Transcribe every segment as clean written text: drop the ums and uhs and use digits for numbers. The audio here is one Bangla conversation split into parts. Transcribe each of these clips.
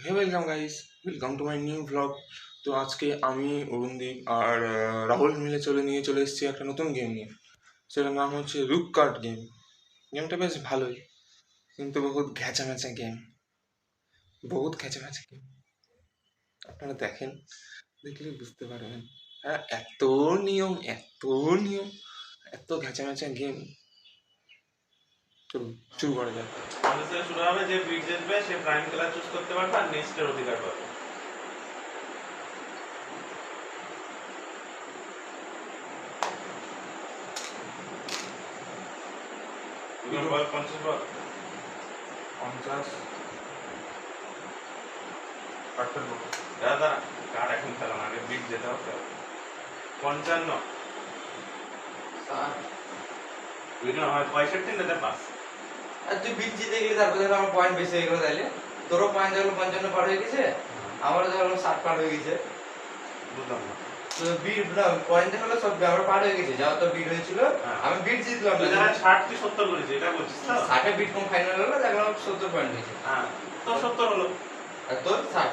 Hey welcome guys, welcome to my new blog. তো আজকে আমি অরুণদীপ আর রাহুল মিলে চলে এসেছি একটা নতুন গেম নিয়ে। সেটার নাম হচ্ছে রুক কার্ড গেম। গেমটা বেশ ভালোই, কিন্তু বহুত ঘ্যাচামেচা গেম, গেম। আপনারা দেখেন, দেখলে বুঝতে পারবেন। হ্যাঁ, এত নিয়ম, এত ঘ্যাচামেচা গেম। চলুন শুরু করা যাক। আমাদের থেকে শুরু হবে, যে বিট জিতবে সে প্রাইম কালার চুজ করতে পারবে আর নেক্সটের অধিকার পাবে। বল 50 বল 50 দাদা কার্ড এখন খেলা না, আগে বিট যেতে হবে। 55 বিট না হয় 65 না 5। আর তুই বিট জিতে গেলি, তারপরে ধর আমার পয়েন্ট বেশি হয়ে গেল, তাইলে তোরও পয়েন্ট ধরো 55 পার হয়ে গেছে, আমারও ধরো 60 পার হয়ে গেছে। বুঝলাম না তো বিট না পয়েন্ট হলো সব আমার পার হয়ে গেছে, যাও তো বিট হয়েছিল। আমি বিট জিতলাম তুই না, যখন 60 তুই 70 করেছিস, এটা বলছিস তো? 60 এ বিট কম ফাইনাল হলো, এখন আমার 70 পয়েন্ট হয়েছে। হ্যাঁ, তো 70 হলো। আর তোর 60।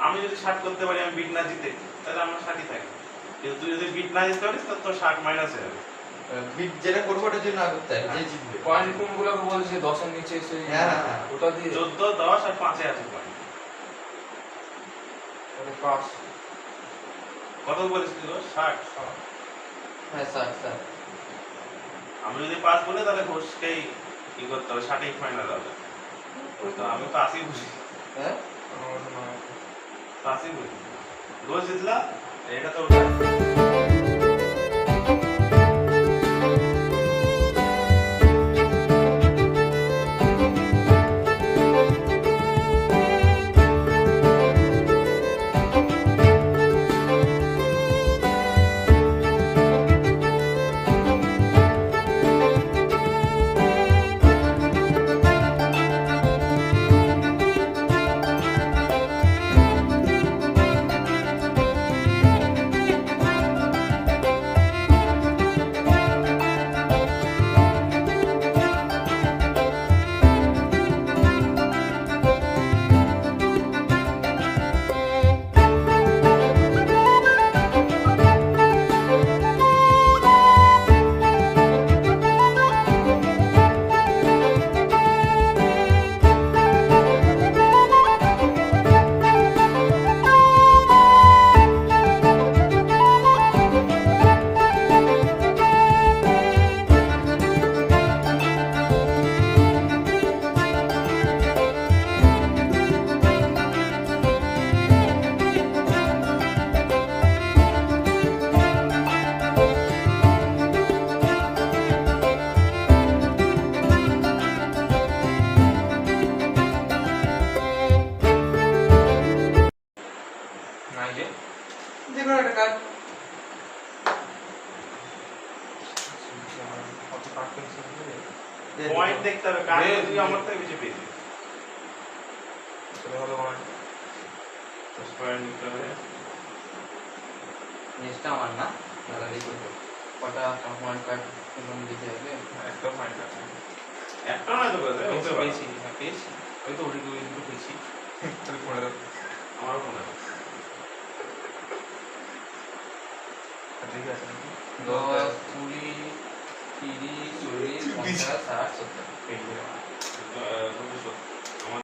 আমি যদি 60 করতে পারি, আমি বিট না জিতে, তাহলে আমার 60ই থাকে। কিন্তু তুই যদি বিট না জিততে পারিস, তাহলে তোর 60 মাইনাস হয়ে যাবে। বিট যেটা করবো ওটা যদি না করতে হয়, যে জিতবে। পয়েন্ট কোনগুলোকে বলছে 10 এর নিচে এসে হ্যাঁ, ওটা দিয়ে 14, 10 আর 5 এ আছে পয়েন্ট। পাস। কত বলিস তুই? 60। হ্যাঁ 60। আমি যদি 5 বলি, তাহলে ঘোষকেই কি করতে হবে, 60ই ফাইনাল হবে। তো আমি তো 80 বুঝি, হ্যাঁ 80 বুঝি। ঘোষ জিতলা, এটা তো যে কোনো একটা কাজ। পয়েন্ট দেখতে হবে, কার তুই আমার থেকে বেশি পেয়েছিস। 10 পয়েন্ট নিতে হবে। নেক্সটটা আমার না, দাদারই করবো। কটা পয়েন্ট কার্ড দিতে হবে? একটা পয়েন্ট আছে, একটা নয় তো বলে হতে পারে। পেয়েছি ওই তো ওটি দুটো পেয়েছি। তাহলে পড়ে দাও। আমারও মনে হয়। ঠিক আছে 10, 20, 30, 40, 50, 60, 70 পেয়ে যাবে। ভবিষ্যৎ আমার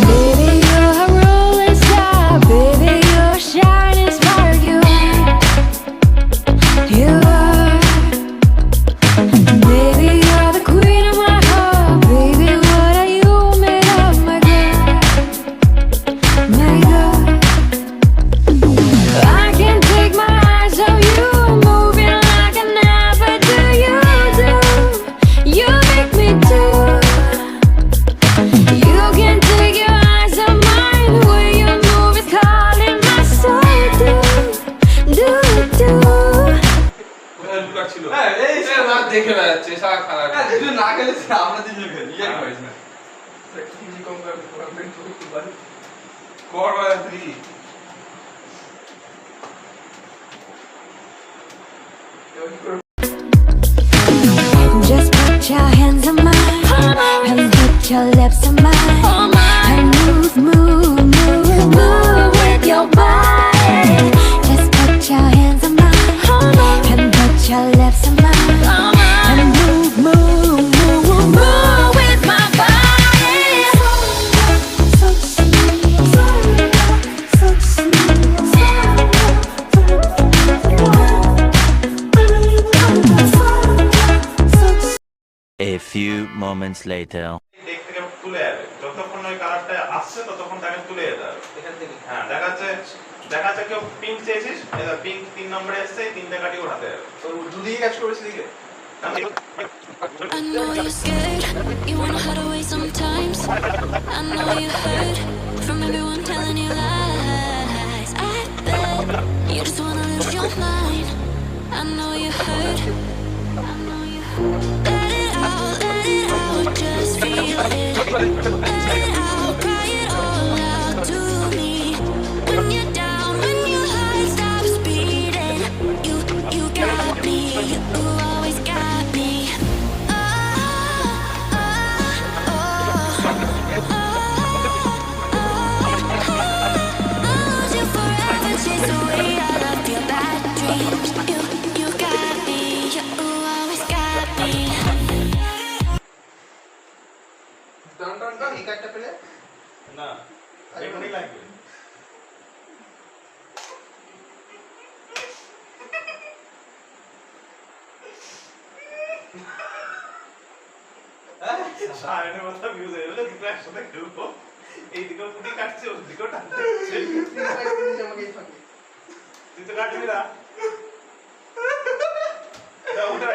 Baby, you're a rolling star. Baby, you're a shining spark. You are. क्या कॉइस में Strategy कम कर टूर्नामेंट को बार स्कोर वाला 3 Just put your hands on mine and put your lips on mine and move, move, move, move with your body. Just put your hands on mine and put your lips on mine and move, move, move, move with my body. So sweet, so A few moments later. ডেক থেকে তুলে যাবে যতক্ষণ ওই কালারটা আসছে ততক্ষণ তাকে তুলে যেতে হবে এখান থেকে হ্যাঁ দেখাচ্ছে কেউ পিঙ্ক চেয়েছিস এটা পিঙ্ক 3 নম্বরে এসছে এই তিনটে কাটি ওঠাতে হবে তো দুদিকে কাজ করেছিস দিকে I know you're scared, you wanna hide away sometimes. I know you heard from everyone telling you lies. I bet you just wanna lose your mind. I know you heard, I know you heard. Let it out, just feel it. Let it out, cry it all out to me. When you're down, when your heart stops beating, you got me, you always got me. টান টান টান এই কার্ডটা পেলে না এখনই লাগবে সায়নের মাথা ভিউজ হয়ে গেল দুটো একসাথে খেলবো এইদিকেও পুটি কাটছে ওদিকেও টানছে আমাকে ফাঁকি তুই তো কাটবি না দাও উঠে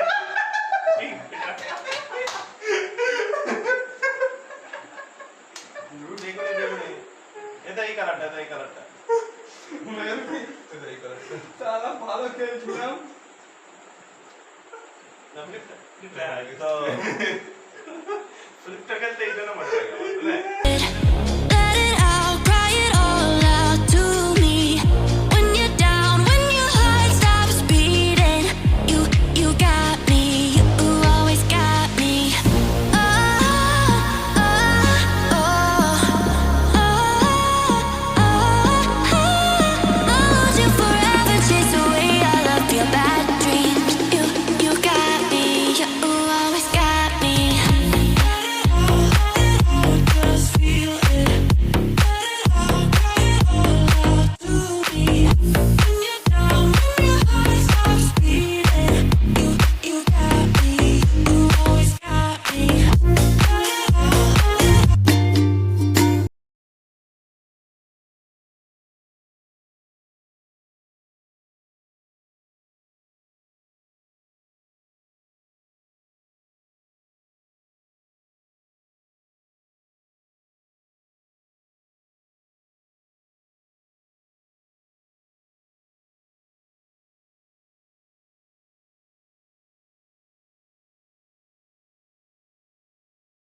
এটা এই কালারটা সালা ভালো খেলছিলাম ফ্লিপটা খেলতে এই জন্য মজা লাগে